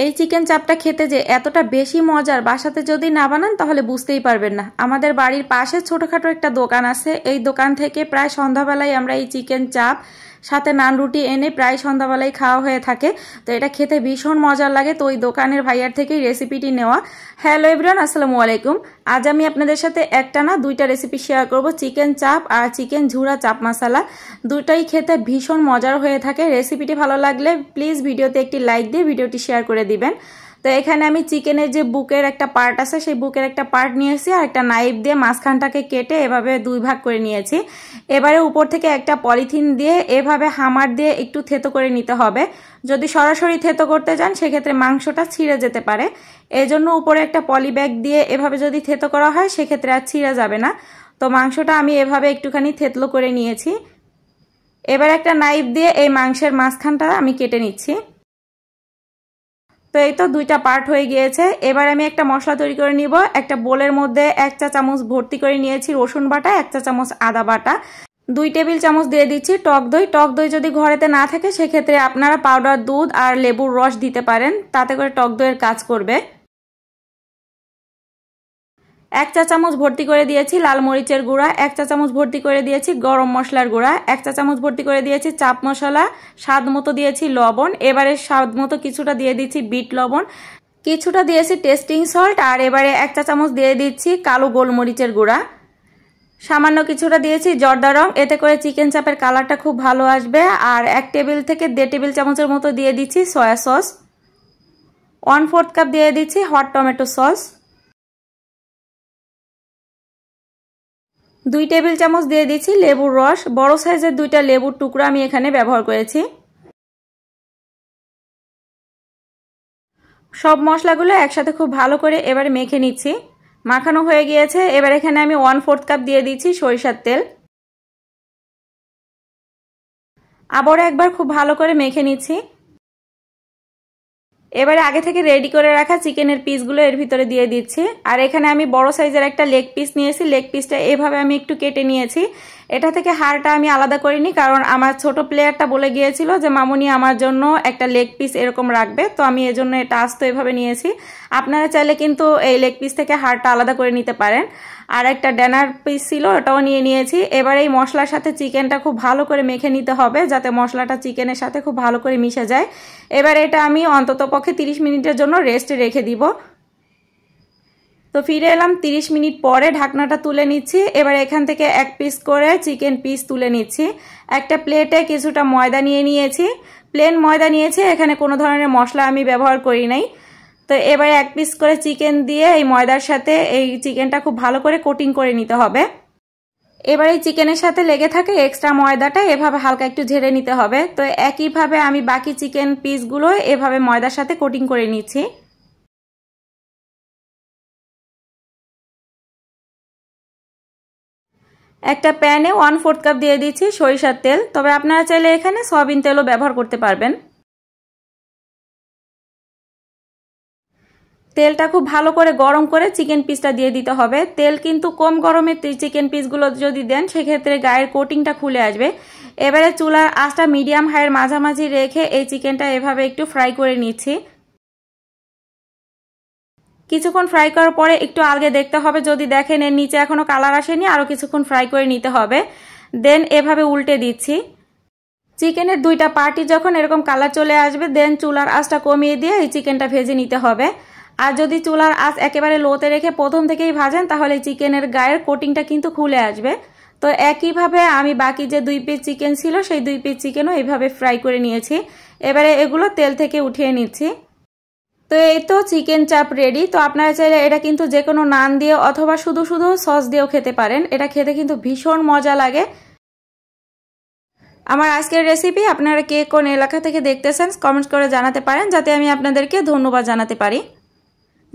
এই চিকেন চাপটা খেতে যে এতটা বেশি মজার, বাসাতে যদি না বানান তাহলে বুঝতেই পারবেন না। আমাদের বাড়ির পাশে ছোটখাটো একটা দোকান আছে, এই দোকান থেকে প্রায় সন্ধ্যাবেলায় আমরা এই চিকেন চাপ সাথে নান রুটি এনে প্রায় সন্ধ্যাবেলায় খাওয়া হয়ে থাকে। তো এটা খেতে ভীষণ মজার লাগে। তো ওই দোকানের ভাইয়ার থেকেই রেসিপিটি নেওয়া। হ্যালো এভরিওয়ান, আসসালামু আলাইকুম। আজ আমি আপনাদের সাথে একটা না দুইটা রেসিপি শেয়ার করব, চিকেন চাপ আর চিকেন ঝুরা চাপ মশলা। দুটাই খেতে ভীষণ মজার হয়ে থাকে। রেসিপিটি ভালো লাগলে প্লিজ ভিডিওতে একটি লাইক দিয়ে ভিডিওটি শেয়ার করে দিবেন। তো এখানে আমি চিকেনের যে বুকের একটা পার্ট আছে সেই বুকের একটা পার্ট নিয়েছি আর একটা নাইফ দিয়ে মাঝখানটাকে কেটে এভাবে দুই ভাগ করে নিয়েছি। এবারে উপর থেকে একটা পলিথিন দিয়ে এভাবে হামার দিয়ে একটু থেতো করে নিতে হবে। যদি সরাসরি থেতো করতে যান সেক্ষেত্রে মাংসটা ছিঁড়ে যেতে পারে, এজন্য উপরে একটা পলি ব্যাগ দিয়ে এভাবে যদি থেতো করা হয় সেক্ষেত্রে আর ছিঁড়ে যাবে না। তো মাংসটা আমি এভাবে একটুখানি থেতলো করে নিয়েছি। এবার একটা নাইফ দিয়ে এই মাংসের মাঝখানটা আমি কেটে নিচ্ছি। তো এই তো দুইটা পার্ট হয়ে গিয়েছে। এবার আমি একটা মশলা তৈরি করে নিব। একটা বোলের মধ্যে 1 চা চামচ ভর্তি করে নিয়েছি রসুন বাটা, 1 চা চামচ আদা বাটা, 2 টেবিল চামচ দিয়ে দিচ্ছি টক দই। টক দই যদি ঘরেতে না থাকে সেক্ষেত্রে আপনারা পাউডার দুধ আর লেবুর রস দিতে পারেন, তাতে করে টক দইয়ের কাজ করবে। 1 চা চামচ ভর্তি করে দিয়েছি লাল মরিচের গুঁড়া, 1 চা চামচ ভর্তি করে দিয়েছি গরম মশলার গুঁড়া, 1 চা চামচ ভর্তি করে দিয়েছি চাপ মশলা, স্বাদ মতো দিয়েছি লবণ, এবারে স্বাদ মতো কিছুটা দিয়ে দিচ্ছি বিট লবণ, কিছুটা দিয়েছি টেস্টিং সল্ট, আর এবারে 1 চা চামচ দিয়ে দিচ্ছি কালো গোলমরিচের গুঁড়া, সামান্য কিছুটা দিয়েছি জর্দা রং, এতে করে চিকেন চাপের কালারটা খুব ভালো আসবে। আর 1 টেবিল থেকে 1.5 টেবিল চামচের মতো দিয়ে দিচ্ছি সয়া সস, 1/4 কাপ দিয়ে দিচ্ছি হট টমেটো সস, 2 টেবিল চামচ দিয়ে দিচ্ছি লেবুর রস। বড় সাইজের 2টা লেবুর টুকরা আমি এখানে ব্যবহার করেছি। সব মশলাগুলো একসাথে খুব ভালো করে এবারে মেখে নিচ্ছি। মাখানো হয়ে গিয়েছে। এবার এখানে আমি 1/4 কাপ দিয়ে দিচ্ছি সরিষার তেল। আবারও একবার খুব ভালো করে মেখে নিচ্ছি। এবারে আগে থেকে রেডি করে রাখা চিকেনের পিসগুলো এর ভিতরে দিয়ে দিচ্ছি। আর এখানে আমি বড় সাইজের একটা লেগ পিস নিয়েছি। লেগ পিসটা এভাবে আমি একটু কেটে নিয়েছি। এটা থেকে হাড়টা আমি আলাদা করিনি, কারণ আমার ছোট প্লেয়ারটা বলে গিয়েছিল যে মামুনি আমার জন্য একটা লেগ পিস এরকম রাখবে, তো আমি এজন্য এটা আস্ত এভাবে নিয়েছি। আপনারা চাইলে কিন্তু এই লেগ পিস থেকে হাড়টা আলাদা করে নিতে পারেন। আর একটা ডানার পিস ছিল, ওটাও নিয়ে নিয়েছি। এবার এই মশলার সাথে চিকেনটা খুব ভালো করে মেখে নিতে হবে, যাতে মশলাটা চিকেনের সাথে খুব ভালো করে মিশে যায়। এবার এটা আমি অন্তত পক্ষে 30 মিনিটের জন্য রেস্টে রেখে দিব। তো ফিরে এলাম 30 মিনিট পরে, ঢাকনাটা তুলে নিচ্ছি। এবার এখান থেকে 1 পিস করে চিকেন পিস তুলে নিচ্ছি। একটা প্লেটে কিছুটা ময়দা নিয়ে নিয়েছি, প্লেন ময়দা নিয়েছি, এখানে কোনো ধরনের মশলা আমি ব্যবহার করি নাই। তো এবারে 1 পিস করে চিকেন দিয়ে এই ময়দার সাথে এই চিকেনটা খুব ভালো করে কোটিং করে নিতে হবে। এবার এই চিকেনের সাথে লেগে থাকে এক্সট্রা ময়দাটা এভাবে হালকা একটু ঝেড়ে নিতে হবে। তো একইভাবে আমি বাকি চিকেন পিসগুলো এভাবে ময়দার সাথে কোটিং করে নিচ্ছি। একটা প্যানে 1/4 কাপ দিয়ে দিচ্ছি সরিষার তেল, তবে আপনারা চাইলে এখানে সয়াবিন তেলও ব্যবহার করতে পারবেন। তেলটা খুব ভালো করে গরম করে চিকেন পিসটা দিয়ে দিতে হবে। তেল কিন্তু কম গরমে চিকেন পিসগুলো যদি দেন সেক্ষেত্রে গায়ের কোটিংটা খুলে আসবে। এবারে চুলার আঁচটা মিডিয়াম হাইয়ের মাঝামাঝি রেখে এই চিকেনটা এভাবে একটু ফ্রাই করে নিচ্ছি। কিছুক্ষণ ফ্রাই করার পরে একটু আলগে দেখতে হবে, যদি দেখেন এর নিচে এখনো কালার আসেনি, আরও কিছুক্ষণ ফ্রাই করে নিতে হবে। দেন এভাবে উল্টে দিচ্ছি। চিকেনের 2টা পার্টি যখন এরকম কালার চলে আসবে দেন চুলার আঁচটা কমিয়ে দিয়ে এই চিকেনটা ভেজে নিতে হবে। আর যদি চুলার আঁচ একেবারে লোতে রেখে প্রথম থেকেই ভাজেন তাহলে চিকেনের গায়ের কোটিংটা কিন্তু খুলে আসবে। তো একইভাবে আমি বাকি যে 2 পিস চিকেন ছিল সেই 2 পিস চিকেনও এইভাবে ফ্রাই করে নিয়েছি। এবারে এগুলো তেল থেকে উঠিয়ে নিচ্ছি। তো এই তো চিকেন চাপ রেডি। তো আপনারা চাইলে এটা কিন্তু যে কোনো নান দিয়ে অথবা শুধু শুধু সস দিয়েও খেতে পারেন। এটা খেতে কিন্তু ভীষণ মজা লাগে। আমার আজকের রেসিপি আপনারা কে কোন এলাকা থেকে দেখতেছেন কমেন্টস করে জানাতে পারেন, যাতে আমি আপনাদেরকে ধন্যবাদ জানাতে পারি।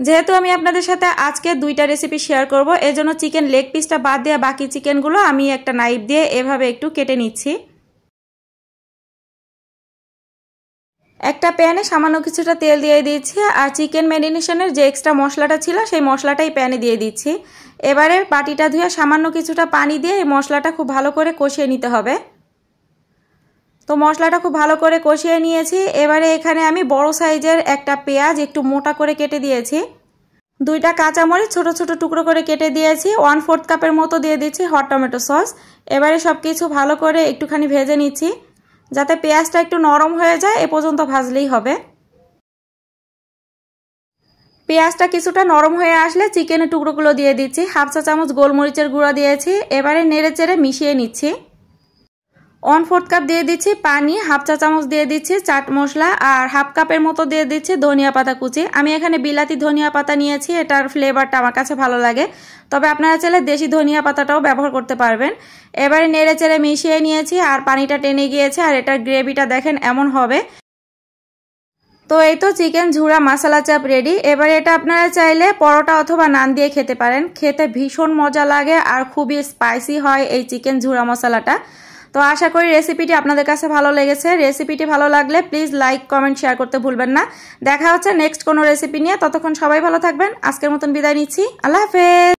যেহেতু আমি আপনাদের সাথে আজকে 2টা রেসিপি শেয়ার করব, এজন্য চিকেন লেগ পিসটা বাদ দিয়ে বাকি চিকেনগুলো আমি একটা নাইফ দিয়ে এভাবে একটু কেটে নিচ্ছি। একটা প্যানে সামান্য কিছুটা তেল দিয়ে দিচ্ছি আর চিকেন ম্যারিনেশনের যে এক্সট্রা মশলাটা ছিল সেই মশলাটাই প্যানে দিয়ে দিচ্ছি। এবারে বাটিটা ধুয়ে সামান্য কিছুটা পানি দিয়ে এই মশলাটা খুব ভালো করে কষিয়ে নিতে হবে। তো মশলাটা খুব ভালো করে কষিয়ে নিয়েছি। এবারে এখানে আমি বড় সাইজের একটা পেঁয়াজ একটু মোটা করে কেটে দিয়েছি, 2টা কাঁচামরিচ ছোট ছোট টুকরো করে কেটে দিয়েছি, 1/4 কাপের মতো দিয়ে দিচ্ছি হট টমেটো সস। এবারে সব কিছু ভালো করে একটুখানি ভেজে নিচ্ছি, যাতে পেঁয়াজটা একটু নরম হয়ে যায় এ পর্যন্ত ভাজলেই হবে। পেঁয়াজটা কিছুটা নরম হয়ে আসলে চিকেনের টুকরোগুলো দিয়ে দিচ্ছি, 1/2 চা চামচ গোলমরিচের গুঁড়া দিয়েছি। এবারে নেড়ে চেড়ে মিশিয়ে নিচ্ছি। 1/4 কাপ দিয়ে দিচ্ছি পানি, 1/2 চা চামচ দিয়ে দিচ্ছি চাট মশলা, আর 1/2 কাপের মতো দিয়ে দিচ্ছি ধনিয়া পাতা কুচি। আমি এখানে বিলাতি ধনিয়া পাতা নিয়েছি, এটার ফ্লেভারটা আমার কাছে ভালো লাগে, তবে আপনারা চাইলে দেশি ধনিয়া পাতাটাও ব্যবহার করতে পারবেন। এবারে নেড়ে চেড়ে মিশিয়ে নিয়েছি, আর পানিটা টেনে গিয়েছে, আর এটার গ্রেভিটা দেখেন এমন হবে। তো এই তো চিকেন ঝুরা মশলা চাপ রেডি। এবারে এটা আপনারা চাইলে পরোটা অথবা নান দিয়ে খেতে পারেন, খেতে ভীষণ মজা লাগে আর খুবই স্পাইসি হয় এই চিকেন ঝুরা মশলাটা। তো আশা করি রেসিপিটি আপনাদের কাছে ভালো লেগেছে। রেসিপিটি ভালো লাগলে প্লিজ লাইক কমেন্ট শেয়ার করতে ভুলবেন না। দেখা হচ্ছে নেক্সট কোনো রেসিপি নিয়ে, ততক্ষণ সবাই ভালো থাকবেন। আজকের মতন বিদায় নিচ্ছি, আল্লাহ হাফেজ।